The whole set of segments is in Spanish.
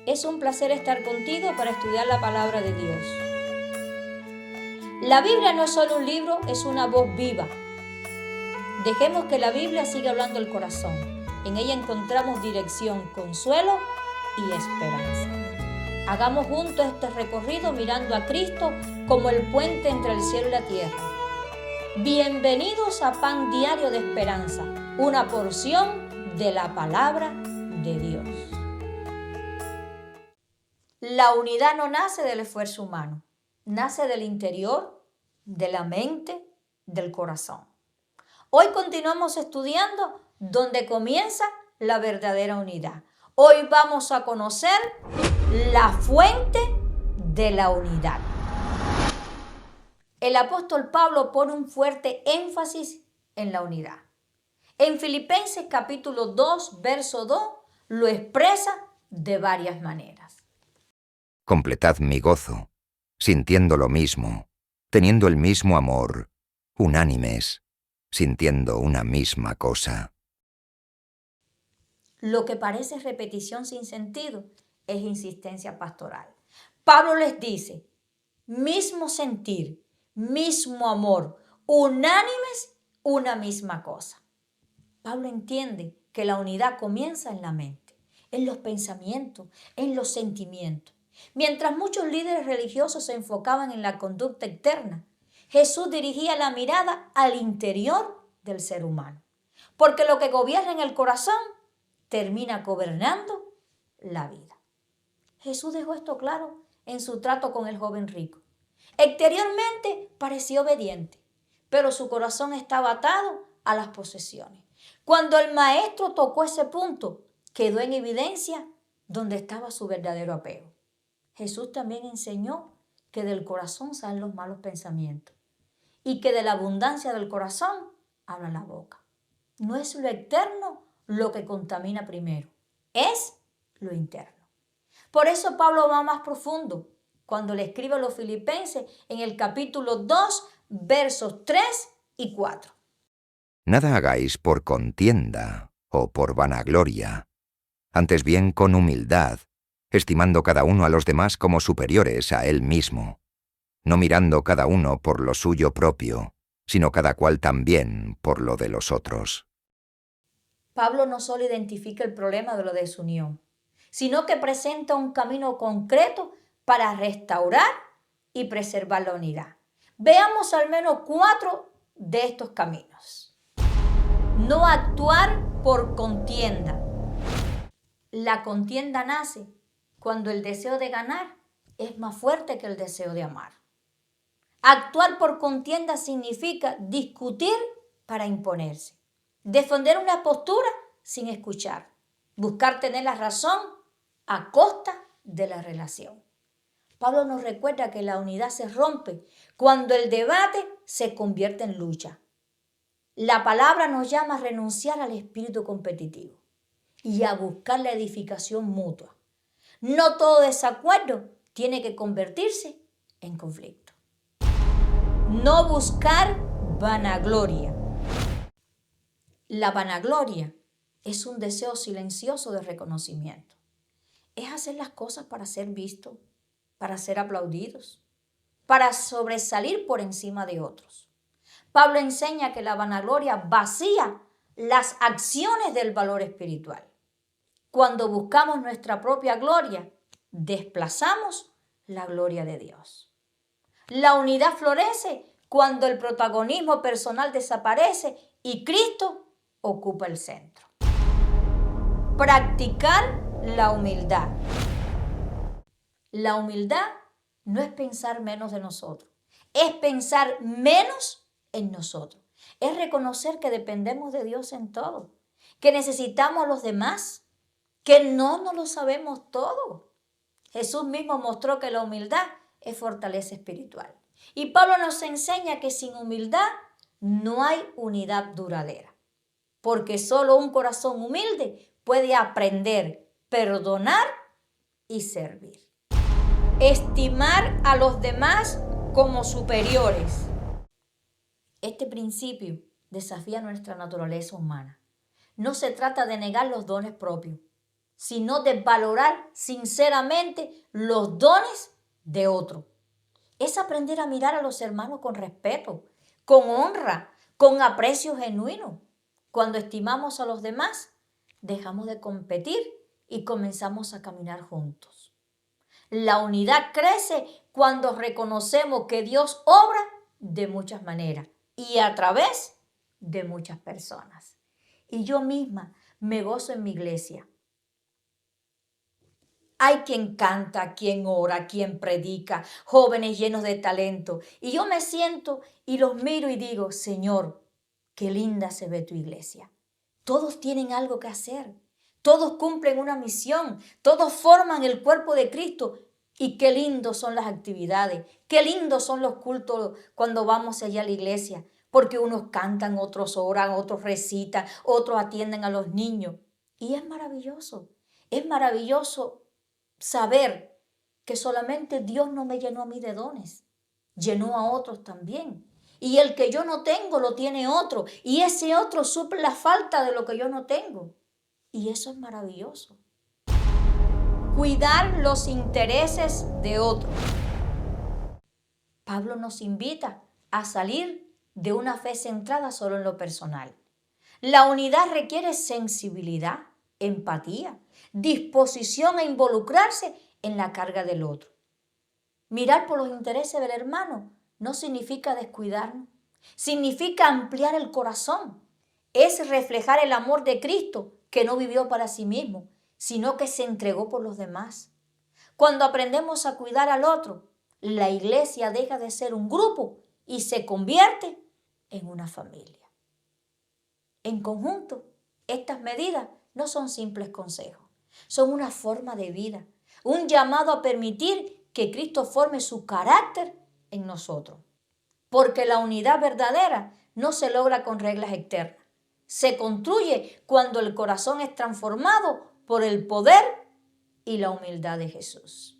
Es un placer estar contigo para estudiar la palabra de Dios. La Biblia no es solo un libro, es una voz viva. Dejemos que la Biblia siga hablando el corazón. En ella encontramos dirección, consuelo y esperanza. Hagamos juntos este recorrido mirando a Cristo como el puente entre el cielo y la tierra. Bienvenidos a Pan Diario de Esperanza, una porción de la palabra de Dios. La unidad no nace del esfuerzo humano, nace del interior, de la mente, del corazón. Hoy continuamos estudiando dónde comienza la verdadera unidad. Hoy vamos a conocer la fuente de la unidad. El apóstol Pablo pone un fuerte énfasis en la unidad. En Filipenses capítulo 2, verso 2, lo expresa de varias maneras. Completad mi gozo, sintiendo lo mismo, teniendo el mismo amor, unánimes, sintiendo una misma cosa. Lo que parece repetición sin sentido es insistencia pastoral. Pablo les dice, mismo sentir, mismo amor, unánimes, una misma cosa. Pablo entiende que la unidad comienza en la mente, en los pensamientos, en los sentimientos. Mientras muchos líderes religiosos se enfocaban en la conducta externa, Jesús dirigía la mirada al interior del ser humano. Porque lo que gobierna en el corazón termina gobernando la vida. Jesús dejó esto claro en su trato con el joven rico. Exteriormente parecía obediente, pero su corazón estaba atado a las posesiones. Cuando el maestro tocó ese punto, quedó en evidencia dónde estaba su verdadero apego. Jesús también enseñó que del corazón salen los malos pensamientos y que de la abundancia del corazón habla la boca. No es lo externo lo que contamina primero, es lo interno. Por eso Pablo va más profundo cuando le escribe a los filipenses en el capítulo 2, versos 3 y 4. Nada hagáis por contienda o por vanagloria, antes bien con humildad, estimando cada uno a los demás como superiores a él mismo, no mirando cada uno por lo suyo propio, sino cada cual también por lo de los otros. Pablo no solo identifica el problema de la desunión, sino que presenta un camino concreto para restaurar y preservar la unidad. Veamos al menos 4 de estos caminos. No actuar por contienda. La contienda nace cuando el deseo de ganar es más fuerte que el deseo de amar. Actuar por contienda significa discutir para imponerse, defender una postura sin escuchar, buscar tener la razón a costa de la relación. Pablo nos recuerda que la unidad se rompe cuando el debate se convierte en lucha. La palabra nos llama a renunciar al espíritu competitivo y a buscar la edificación mutua. No todo desacuerdo tiene que convertirse en conflicto. No buscar vanagloria. La vanagloria es un deseo silencioso de reconocimiento. Es hacer las cosas para ser vistos, para ser aplaudidos, para sobresalir por encima de otros. Pablo enseña que la vanagloria vacía las acciones del valor espiritual. Cuando buscamos nuestra propia gloria, desplazamos la gloria de Dios. La unidad florece cuando el protagonismo personal desaparece y Cristo ocupa el centro. Practicar la humildad. La humildad no es pensar menos de nosotros, es pensar menos en nosotros. Es reconocer que dependemos de Dios en todo, que necesitamos a los demás, que no nos lo sabemos todo. Jesús mismo mostró que la humildad es fortaleza espiritual. Y Pablo nos enseña que sin humildad no hay unidad duradera, porque solo un corazón humilde puede aprender, perdonar y servir. Estimar a los demás como superiores. Este principio desafía nuestra naturaleza humana. No se trata de negar los dones propios, sino de valorar sinceramente los dones de otro. Es aprender a mirar a los hermanos con respeto, con honra, con aprecio genuino. Cuando estimamos a los demás, dejamos de competir y comenzamos a caminar juntos. La unidad crece cuando reconocemos que Dios obra de muchas maneras y a través de muchas personas. Y yo misma me gozo en mi iglesia. Hay quien canta, quien ora, quien predica, jóvenes llenos de talento. Y yo me siento y los miro y digo, Señor, qué linda se ve tu iglesia. Todos tienen algo que hacer. Todos cumplen una misión. Todos forman el cuerpo de Cristo. Y qué lindos son las actividades. Qué lindos son los cultos cuando vamos allá a la iglesia. Porque unos cantan, otros oran, otros recitan, otros atienden a los niños. Y es maravilloso. Es maravilloso saber que solamente Dios no me llenó a mí de dones, llenó a otros también. Y el que yo no tengo lo tiene otro. Y ese otro suple la falta de lo que yo no tengo. Y eso es maravilloso. Cuidar los intereses de otros. Pablo nos invita a salir de una fe centrada solo en lo personal. La unidad requiere sensibilidad, empatía, disposición a involucrarse en la carga del otro. Mirar por los intereses del hermano no significa descuidarnos, significa ampliar el corazón. Es reflejar el amor de Cristo que no vivió para sí mismo, sino que se entregó por los demás. Cuando aprendemos a cuidar al otro, la iglesia deja de ser un grupo y se convierte en una familia. En conjunto, estas medidas no son simples consejos, son una forma de vida, un llamado a permitir que Cristo forme su carácter en nosotros. Porque la unidad verdadera no se logra con reglas externas, se construye cuando el corazón es transformado por el poder y la humildad de Jesús.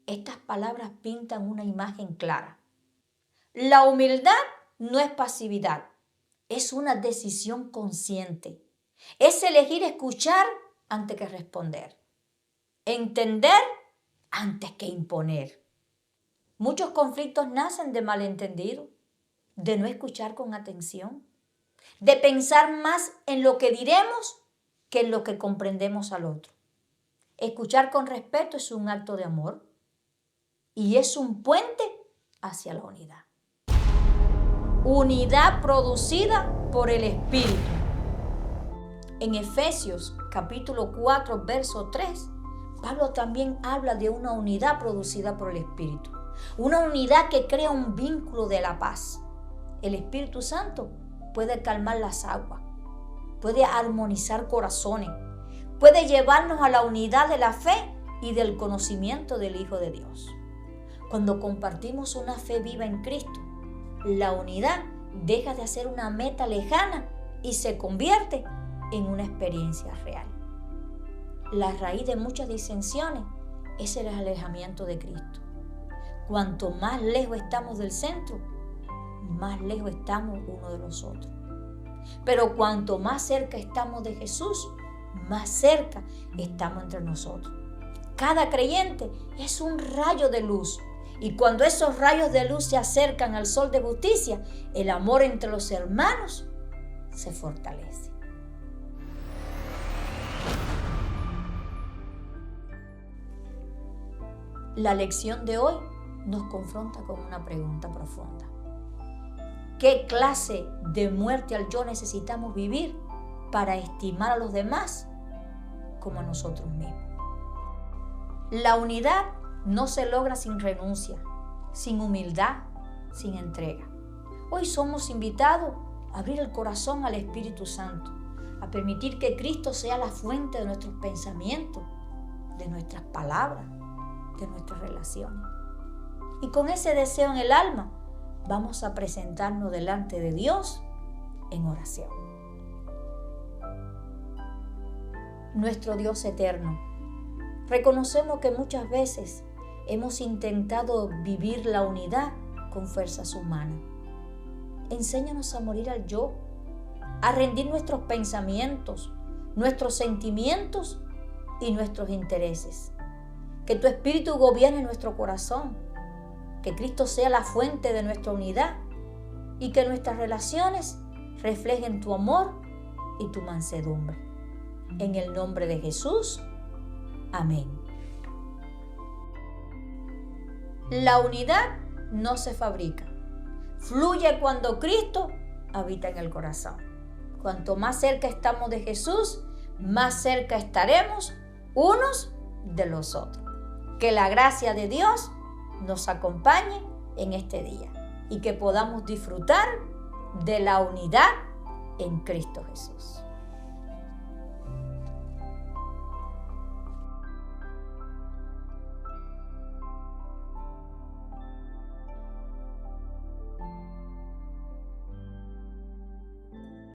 Estas palabras pintan una imagen clara. La humildad no es pasividad, es una decisión consciente. Es elegir escuchar antes que responder, entender antes que imponer. Muchos conflictos nacen de malentendido, de no escuchar con atención, de pensar más en lo que diremos que en lo que comprendemos al otro. Escuchar con respeto es un acto de amor y es un puente hacia la unidad. Unidad producida por el Espíritu. En Efesios capítulo 4, verso 3, Pablo también habla de una unidad producida por el Espíritu. Una unidad que crea un vínculo de la paz. El Espíritu Santo puede calmar las aguas, puede armonizar corazones, puede llevarnos a la unidad de la fe y del conocimiento del Hijo de Dios. Cuando compartimos una fe viva en Cristo, la unidad deja de ser una meta lejana y se convierte en una experiencia real. La raíz de muchas disensiones es el alejamiento de Cristo. Cuanto más lejos estamos del centro, más lejos estamos uno de los otros. Pero cuanto más cerca estamos de Jesús, más cerca estamos entre nosotros. Cada creyente es un rayo de luz. Y cuando esos rayos de luz se acercan al sol de justicia, el amor entre los hermanos se fortalece. La lección de hoy nos confronta con una pregunta profunda. ¿Qué clase de muerte al yo necesitamos vivir para estimar a los demás como a nosotros mismos? La unidad no se logra sin renuncia, sin humildad, sin entrega. Hoy somos invitados a abrir el corazón al Espíritu Santo, a permitir que Cristo sea la fuente de nuestros pensamientos, de nuestras palabras, de nuestras relaciones. Y con ese deseo en el alma, vamos a presentarnos delante de Dios en oración. Nuestro Dios eterno, reconocemos que muchas veces hemos intentado vivir la unidad con fuerzas humanas. Enséñanos a morir al yo, a rendir nuestros pensamientos, nuestros sentimientos y nuestros intereses. Que tu Espíritu gobierne nuestro corazón, que Cristo sea la fuente de nuestra unidad y que nuestras relaciones reflejen tu amor y tu mansedumbre. En el nombre de Jesús, amén. La unidad no se fabrica, fluye cuando Cristo habita en el corazón. Cuanto más cerca estamos de Jesús, más cerca estaremos unos de los otros. Que la gracia de Dios nos acompañe en este día y que podamos disfrutar de la unidad en Cristo Jesús.